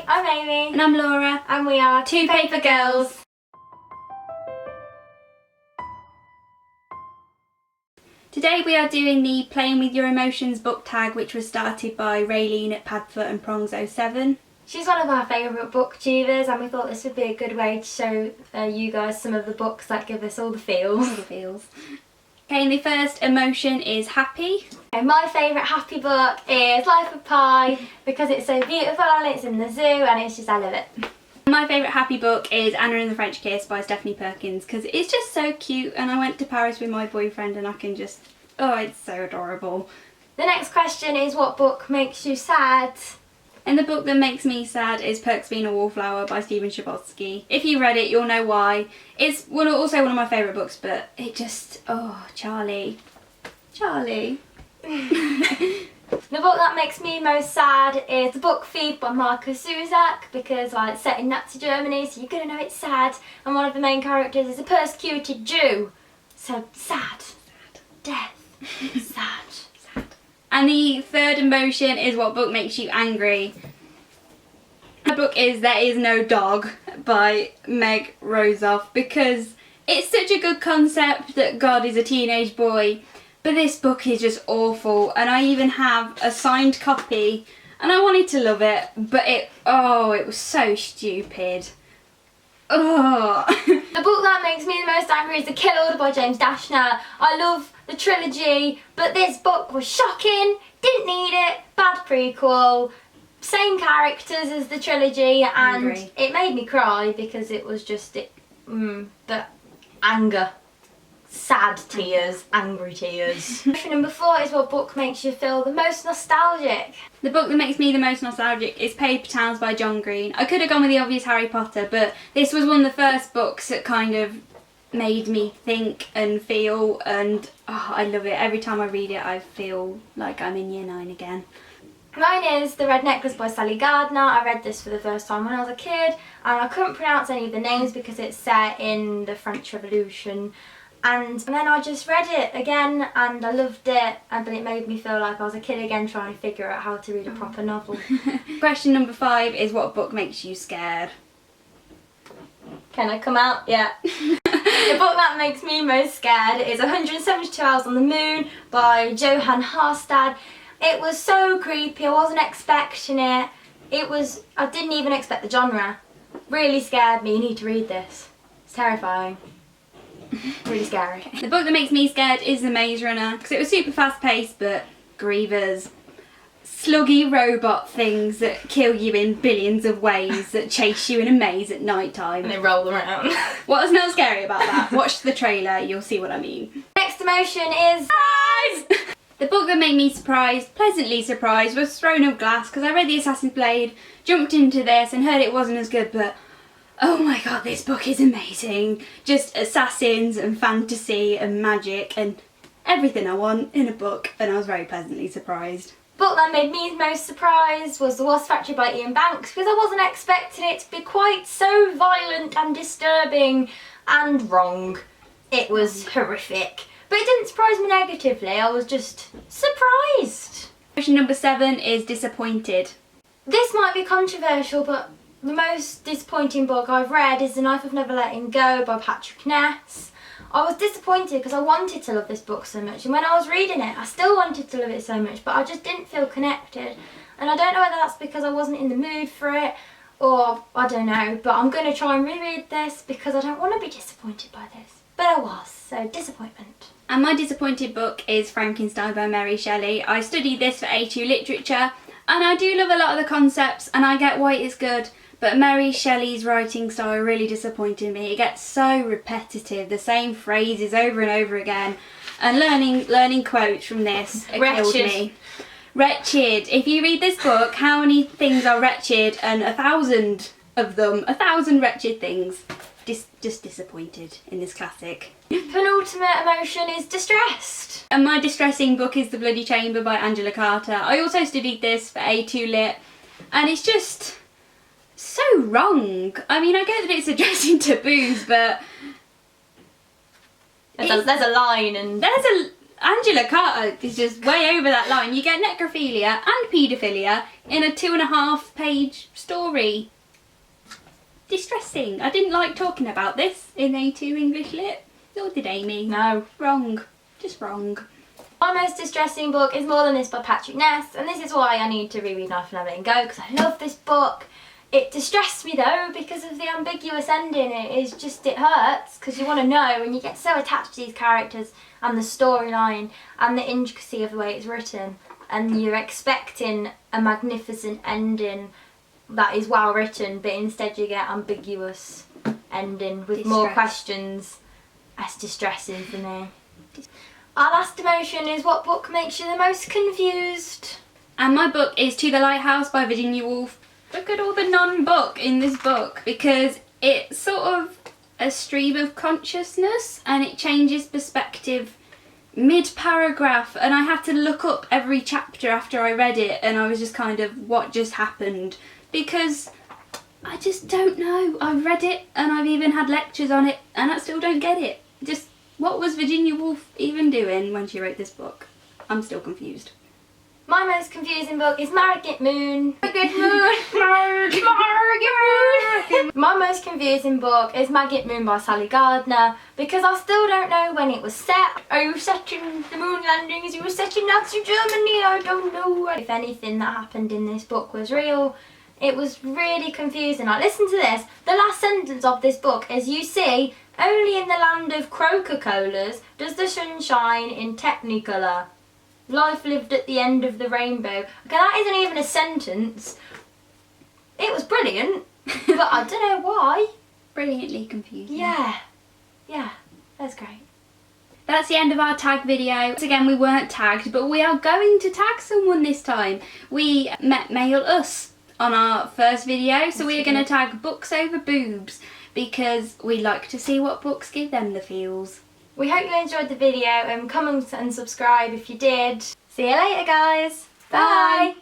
Hi, I'm Amy. And I'm Laura. And we are Twopapergirls. Today we are doing the Playing With Your Emotions book tag, which was started by Raeleen at Padfoot and Prongs 07. She's one of our favourite booktubers, and we thought this would be a good way to show you guys some of the books that give us all the feels. All the feels. Okay, and the first emotion is happy. And my favourite happy book is Life of Pi, because it's so beautiful and it's in the zoo and it's just, I love it. My favourite happy book is Anna and the French Kiss by Stephanie Perkins, because it's just so cute, and I went to Paris with my boyfriend and I can just, oh, it's so adorable. The next question is, what book makes you sad? And the book that makes me sad is Perks Being a Wallflower by Stephen Chbosky. If you read it, you'll know why. It's also one of my favourite books, but it just, oh, Charlie. Charlie. The book that makes me most sad is The Book Thief by Markus Zusak, because it's set in Nazi Germany, so you're going to know it's sad, and one of the main characters is a persecuted Jew. So sad. Sad. Death. Sad. And the third emotion is what book makes you angry. The book is There Is No Dog by Meg Rosoff, because it's such a good concept that God is a teenage boy, but this book is just awful, and I even have a signed copy and I wanted to love it, but it was so stupid. Oh. The book that makes me the most angry is The Kill Order by James Dashner. I love the trilogy, but this book was shocking, didn't need it, bad prequel, same characters as the trilogy, and it made me cry because it was just the anger. Sad tears, angry tears. Question number 4 is, what book makes you feel the most nostalgic? The book that makes me the most nostalgic is Paper Towns by John Green. I could have gone with the obvious Harry Potter, but this was one of the first books that kind of made me think and feel, and I love it. Every time I read it I feel like I'm in year 9 again. Mine is The Red Necklace by Sally Gardner. I read this for the first time when I was a kid, and I couldn't pronounce any of the names because it's set in the French Revolution. And then I just read it again and I loved it, but it made me feel like I was a kid again trying to figure out how to read a proper novel. Question number 5 is, what book makes you scared? Can I come out? Yeah. The book that makes me most scared is 172 Hours on the Moon by Johan Harstad. It was so creepy, I wasn't expecting it. I didn't even expect the genre. Really scared me, you need to read this. It's terrifying. Really scary. The book that makes me scared is The Maze Runner, because it was super fast paced, but grievers. Sluggy robot things that kill you in billions of ways, that chase you in a maze at night time. And they roll around. What's not scary about that? Watch the trailer, you'll see what I mean. Next emotion is surprise! The book that made me pleasantly surprised, was Throne of Glass, because I read The Assassin's Blade, jumped into this and heard it wasn't as good, but oh my god, this book is amazing. Just assassins and fantasy and magic and everything I want in a book, and I was very pleasantly surprised. The book that made me most surprised was The Wasp Factory by Ian Banks, because I wasn't expecting it to be quite so violent and disturbing and wrong. It was horrific. But it didn't surprise me negatively, I was just surprised. Question number 7 is disappointed. This might be controversial, but the most disappointing book I've read is The Knife of Never Letting Go by Patrick Ness. I was disappointed because I wanted to love this book so much, and when I was reading it I still wanted to love it so much, but I just didn't feel connected, and I don't know whether that's because I wasn't in the mood for it or I don't know, but I'm going to try and reread this because I don't want to be disappointed by this. But I was, so disappointment. And my disappointed book is Frankenstein by Mary Shelley. I studied this for A2 Literature, and I do love a lot of the concepts and I get why it's good, but Mary Shelley's writing style really disappointed me. It gets so repetitive, the same phrases over and over again, and learning quotes from this killed me. Wretched. If you read this book, how many things are wretched, and 1,000 of them, 1,000 wretched things. Just disappointed in this classic. Penultimate emotion is distressed. And my distressing book is The Bloody Chamber by Angela Carter. I also studied this for A2 Lit, and it's just so wrong. I mean, I get that it's addressing taboos, but there's a line, and Angela Carter is just way over that line. You get necrophilia and paedophilia in a 2.5 page story. Distressing. I didn't like talking about this in A2 English Lit. Nor did Amy. No. Wrong. Just wrong. My most distressing book is More Than This by Patrick Ness, and this is why I need to reread Knife and Never Letting Go, because I love this book. It distressed me though because of the ambiguous ending. It hurts because you want to know, and you get so attached to these characters and the storyline and the intricacy of the way it's written, and you're expecting a magnificent ending that is well written, but instead you get ambiguous ending with more questions. That's distressing for me. Our last emotion is what book makes you the most confused? And my book is To the Lighthouse by Virginia Woolf. Look at all the non-book in this book, because it's sort of a stream of consciousness and it changes perspective mid-paragraph, and I had to look up every chapter after I read it, and I was just kind of, what just happened? Because I just don't know. I've read it and I've even had lectures on it and I still don't get it. Just, what was Virginia Woolf even doing when she wrote this book? I'm still confused. My most confusing book is Margaret Moon. Margaret Moon. Margaret Moon. My most confusing book is Margaret Moon by Sally Gardner, because I still don't know when it was set. Are you set in the moon landings? You were set in Nazi Germany? I don't know. If anything that happened in this book was real, it was really confusing. Like, listen to this. The last sentence of this book is, you see, only in the land of Coca-Colas does the sun shine in Technicolor. Life lived at the end of the rainbow. Okay, that isn't even a sentence. It was brilliant, but I don't know why. Brilliantly confusing. Yeah, that's great. That's the end of our tag video. Once again, we weren't tagged, but we are going to tag someone this time. We met Mail Us on our first video, so we are going to tag Booksoverboobs because we like to see what books give them the feels. We hope you enjoyed the video, and comment and subscribe if you did. See you later, guys. Bye.